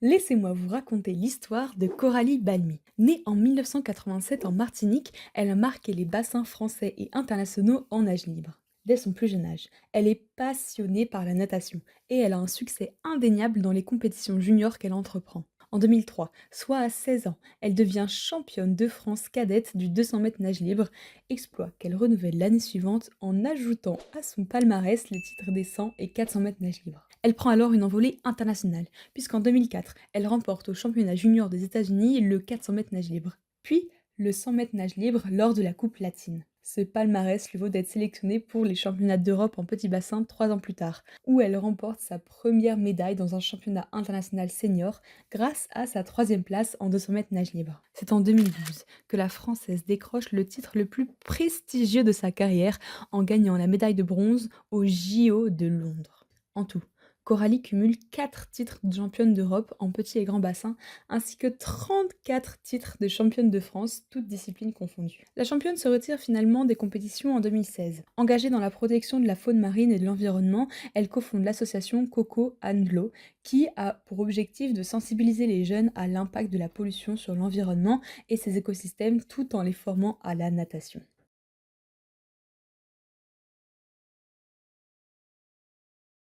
Laissez-moi vous raconter l'histoire de Coralie Balmy. Née en 1987 en Martinique, elle a marqué les bassins français et internationaux en nage libre. Dès son plus jeune âge, elle est passionnée par la natation et elle a un succès indéniable dans les compétitions juniors qu'elle entreprend. En 2003, soit à 16 ans, elle devient championne de France cadette du 200 mètres nage libre, exploit qu'elle renouvelle l'année suivante en ajoutant à son palmarès les titres des 100 et 400 mètres nage libre. Elle prend alors une envolée internationale puisqu'en 2004, elle remporte au championnat junior des États-Unis le 400 mètres nage libre, puis le 100 mètres nage libre lors de la Coupe latine. Ce palmarès lui vaut d'être sélectionnée pour les championnats d'Europe en petit bassin 3 ans plus tard, où elle remporte sa première médaille dans un championnat international senior grâce à sa troisième place en 200 mètres nage libre. C'est en 2012 que la Française décroche le titre le plus prestigieux de sa carrière en gagnant la médaille de bronze aux JO de Londres. En tout, Coralie cumule 4 titres de championne d'Europe en petit et grand bassin, ainsi que 34 titres de championne de France, toutes disciplines confondues. La championne se retire finalement des compétitions en 2016. Engagée dans la protection de la faune marine et de l'environnement, elle cofonde l'association Coco Anlo, qui a pour objectif de sensibiliser les jeunes à l'impact de la pollution sur l'environnement et ses écosystèmes tout en les formant à la natation.